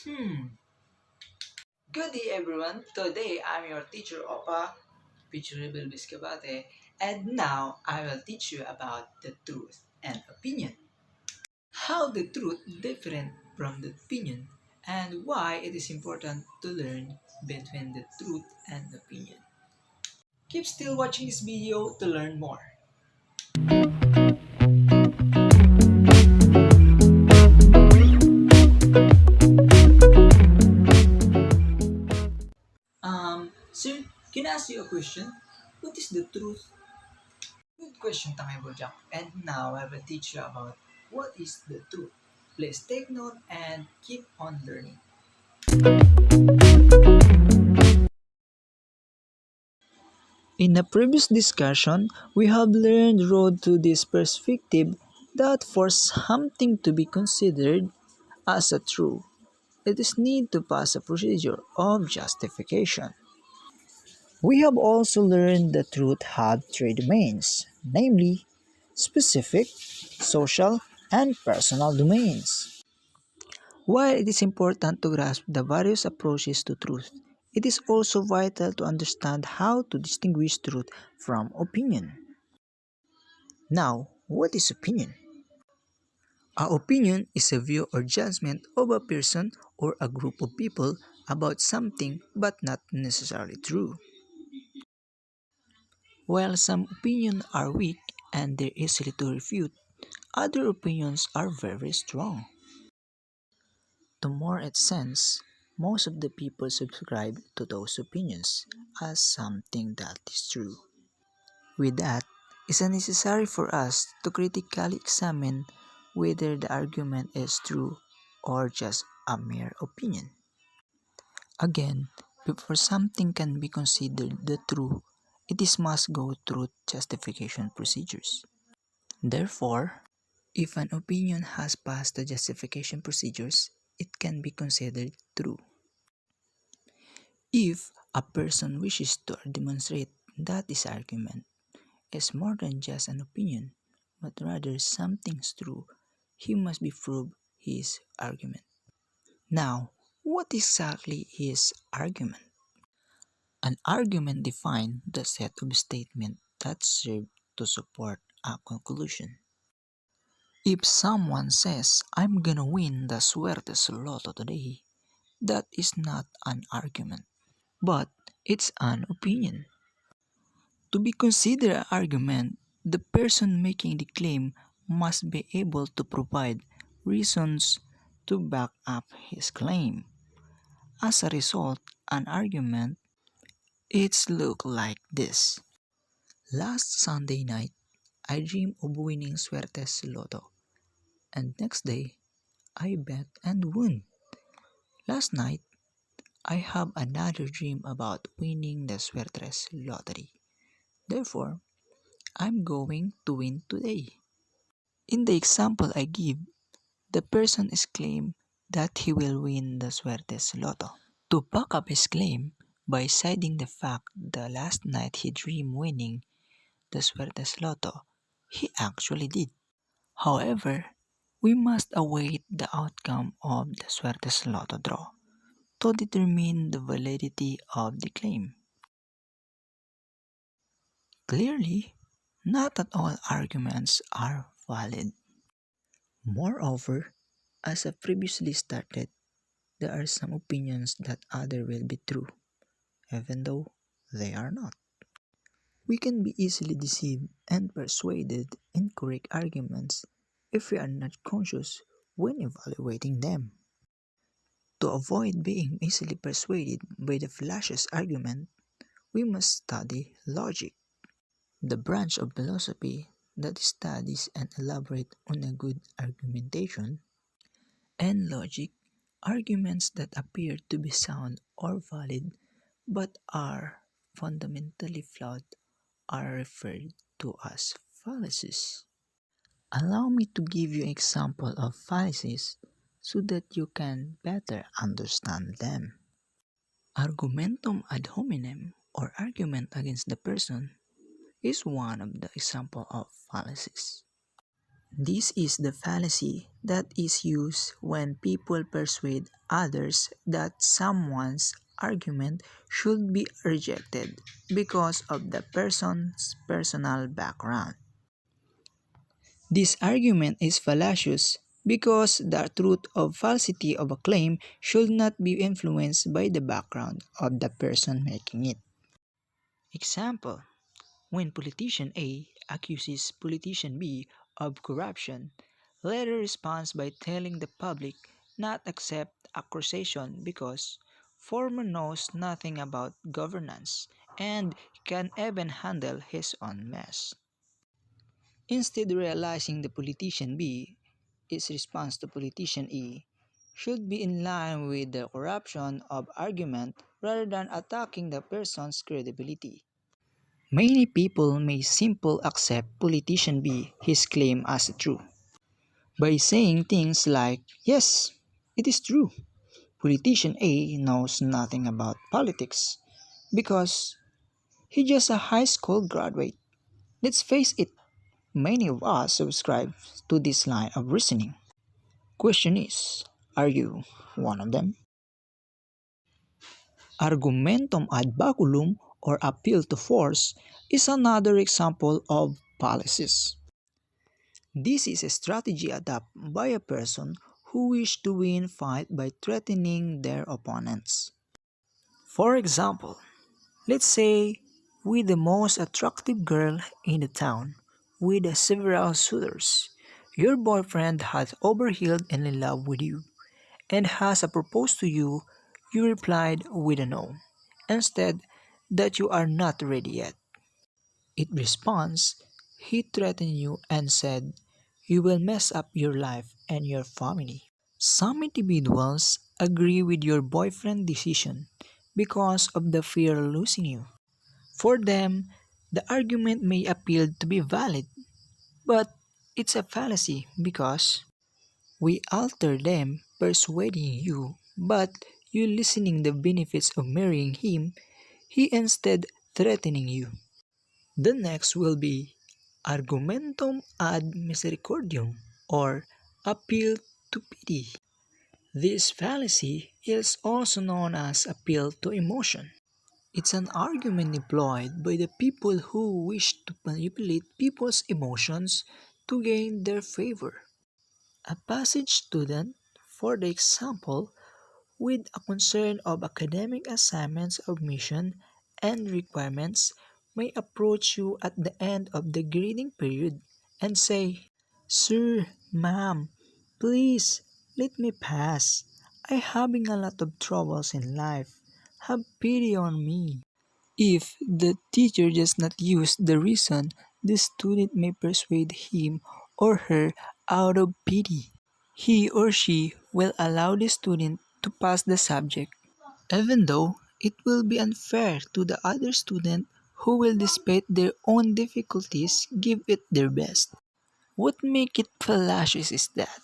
Hmm. Good day everyone. Today I'm your teacher Opa, Pichuribil Biskabate, and now I will teach you about the truth and opinion. How the truth different from the opinion and why it is important to learn between the truth and opinion. Keep still watching this video to learn more. Sir, can I ask you a question? What is the truth? Good question, Tangay Bojack. And now I will teach you about what is the truth. Please take note and keep on learning. In a previous discussion, we have learned road to this perspective that for something to be considered as a true, it is need to pass a procedure of justification. We have also learned that truth have three domains, namely specific, social, and personal domains. While it is important to grasp the various approaches to truth, it is also vital to understand how to distinguish truth from opinion. Now, what is opinion? A opinion is a view or judgment of a person or a group of people about something but not necessarily true. While some opinions are weak and they're easily to refute, other opinions are very strong. To more its sense, most of the people subscribe to those opinions as something that is true. With that, it's necessary for us to critically examine whether the argument is true or just a mere opinion. Again, before something can be considered the true, it is must go through justification procedures. Therefore, if an opinion has passed the justification procedures, it can be considered true. If a person wishes to demonstrate that his argument is more than just an opinion, but rather something's true, he must be prove his argument. Now, what exactly is argument? An argument defines the set of statements that serve to support a conclusion. If someone says, I'm gonna win the Suertes Lotto today, that is not an argument, but it's an opinion. To be considered an argument, the person making the claim must be able to provide reasons to back up his claim. As a result, an argument it's look like this. Last Sunday night, I dreamed of winning Suertes Lotto, and next day, I bet and won. Last night, I have another dream about winning the Suertes lottery. Therefore, I'm going to win today. In the example I give, the person is claimed that he will win the Suertes Lotto. To back up his claim by citing the fact that last night he dreamed winning the Suertes Lotto, he actually did. However, we must await the outcome of the Suertes Lotto draw to determine the validity of the claim. Clearly, not at all arguments are valid. Moreover, as I previously stated, there are some opinions that other will be true, even though they are not. We can be easily deceived and persuaded in correct arguments if we are not conscious when evaluating them. To avoid being easily persuaded by the fallacious argument, we must study logic, the branch of philosophy that studies and elaborates on a good argumentation, and logic, arguments that appear to be sound or valid but are fundamentally flawed are referred to as fallacies. Allow me to give you an example of fallacies so that you can better understand them. Argumentum ad hominem, or argument against the person, is one of the example of fallacies. This is the fallacy that is used when people persuade others that someone's argument should be rejected because of the person's personal background. This argument is fallacious because the truth or falsity of a claim should not be influenced by the background of the person making it. Example: when politician A accuses politician B of corruption, later responds by telling the public not accept accusation because former knows nothing about governance and can even handle his own mess. Instead realizing the politician B its response to politician E should be in line with the corruption of argument rather than attacking the person's credibility. Many people may simply accept politician B his claim as true by saying things like, yes, it is true. Politician A knows nothing about politics because he's just a high school graduate. Let's face it, many of us subscribe to this line of reasoning. Question is, are you one of them? Argumentum ad baculum or appeal to force is another example of fallacies. This is a strategy adopted by a person who wishes to win fight by threatening their opponents. For example, let's say with the most attractive girl in the town with several suitors. Your boyfriend has overhealed and in love with you and has proposed to you. You replied with a no. Instead, that you are not ready yet. In response, he threatened you and said, you will mess up your life and your family. Some individuals agree with your boyfriend's decision because of the fear of losing you. For them, the argument may appear to be valid, but it's a fallacy because we alter them persuading you, but you listening the benefits of marrying him, he instead threatening you. The next will be Argumentum ad Misericordiam or appeal to pity. This fallacy is also known as appeal to emotion. It's an argument employed by the people who wish to manipulate people's emotions to gain their favor. A passage student, for the example, with a concern of academic assignments of mission and requirements may approach you at the end of the grading period and say, Sir, ma'am, please let me pass. I'm having a lot of troubles in life. Have pity on me. If the teacher does not use the reason, the student may persuade him or her out of pity. He or she will allow the student to pass the subject, even though it will be unfair to the other student who will despite their own difficulties give it their best. What makes it fallacious is that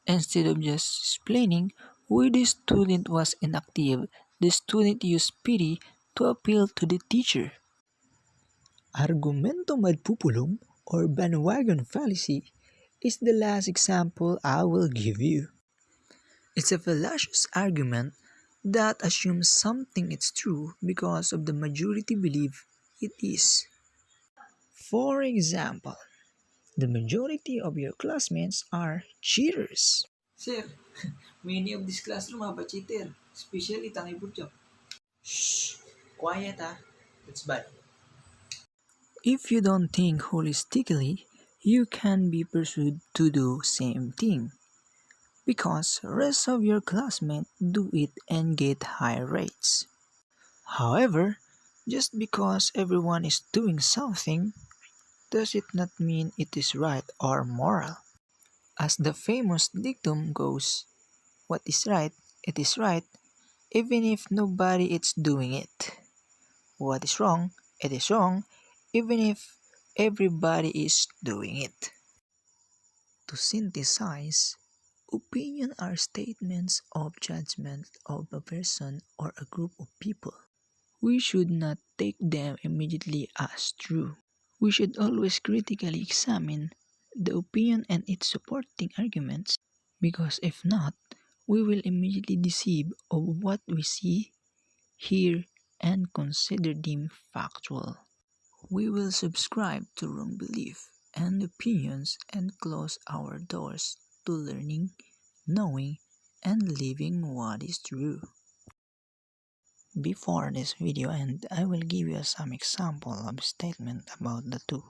instead of just explaining why the student was inactive, the student used pity to appeal to the teacher. Argumentum ad populum or bandwagon fallacy is the last example I will give you. It's a fallacious argument that assumes something is true because of the majority believe it is. For example, the majority of your classmates are cheaters. Sir, many of this classroom have a cheater, especially Tanay Burjo. Shh, quiet that's bad. If you don't think holistically, you can be pursued to do same thing because rest of your classmates do it and get high rates. However, just because everyone is doing something, does it not mean it is right or moral? As the famous dictum goes, what is right, it is right, even if nobody is doing it. What is wrong, it is wrong, even if everybody is doing it. To synthesize, opinion are statements of judgment of a person or a group of people. We should not take them immediately as true. We should always critically examine the opinion and its supporting arguments, because if not, we will immediately deceive of what we see, hear, and consider deemed factual. We will subscribe to wrong belief and opinions and close our doors to learning, knowing, and living what is true. Before this video ends, I will give you some example of statement about the two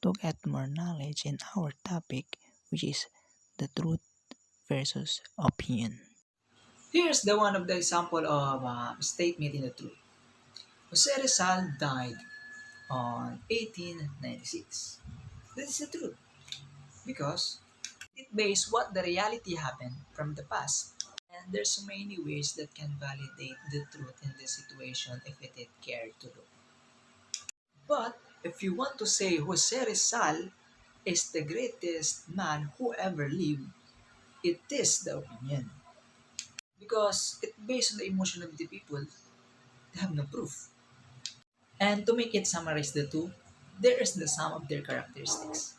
to get more knowledge in our topic, which is the truth versus opinion. Here's the one of the example of statement in the truth. Jose Rizal died on 1896. This is the truth because it based what the reality happened from the past. And there's so many ways that can validate the truth in this situation if it is cared to look. But if you want to say Jose Rizal is the greatest man who ever lived, it is the opinion. Because it based on the emotion of the people, they have no proof. And to make it summarize the two, there is the sum of their characteristics.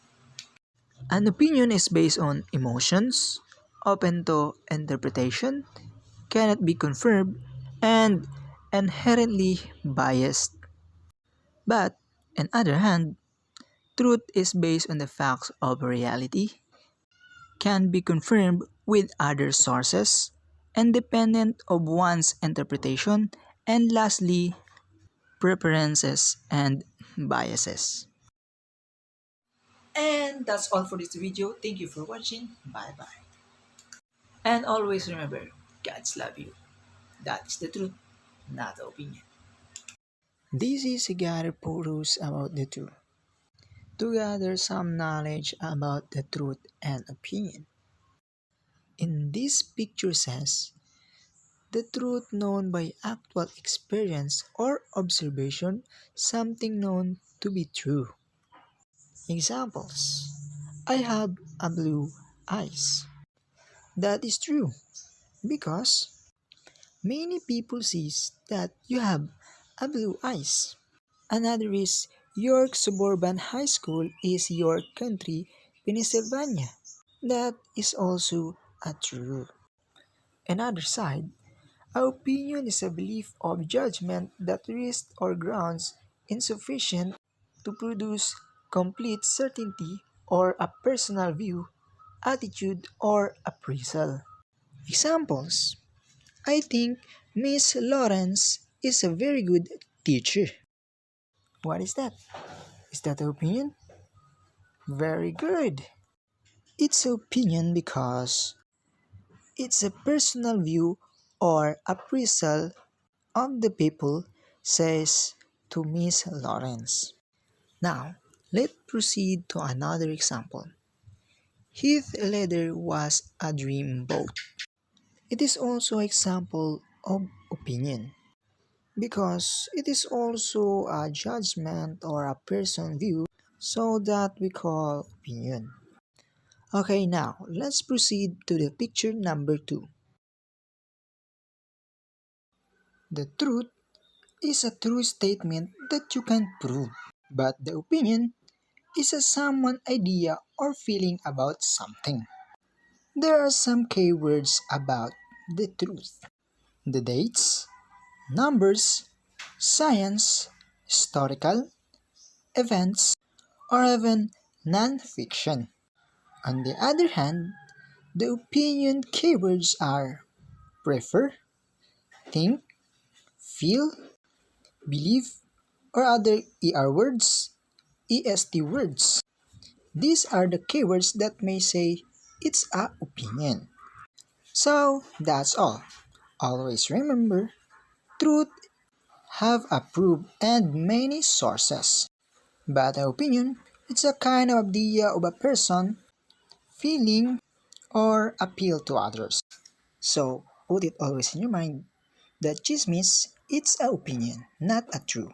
An opinion is based on emotions, open to interpretation, cannot be confirmed, and inherently biased. But, on the other hand, truth is based on the facts of reality, can be confirmed with other sources, independent of one's interpretation, and lastly, preferences and biases. And that's all for this video. Thank you for watching. Bye bye. And always remember, God's love you. That's the truth, not the opinion. This is a guided photos about the truth, to gather some knowledge about the truth and opinion. In this picture says, the truth known by actual experience or observation, something known to be true. Examples. I have a blue eyes. That is true because many people sees that you have a blue eyes. Another is York Suburban High School is York Country, Pennsylvania. That is also a true. Another side, our opinion is a belief of judgment that rests or grounds insufficient to produce complete certainty or a personal view, attitude, or appraisal. Examples. I think Miss Lawrence is a very good teacher. What is that? Is that an opinion? Very good. It's opinion because it's a personal view or appraisal of the people, says to Miss Lawrence. Now, let's proceed to another example. Heath Ledger was a dream boat. It is also example of opinion because it is also a judgment or a person view, so that we call opinion. Okay, now let's proceed to the picture number 2. The truth is a true statement that you can prove, but the opinion is a someone idea or feeling about something. There are some keywords about the truth: the dates, numbers, science, historical, events, or even non-fiction. On the other hand, the opinion keywords are prefer, think, feel, believe, or other ER words, EST words. These are the keywords that may say it's a opinion. So that's all. Always remember, truth have a proof and many sources. But an opinion, it's a kind of idea of a person, feeling, or appeal to others. So put it always in your mind that chismis, it's an opinion, not a true.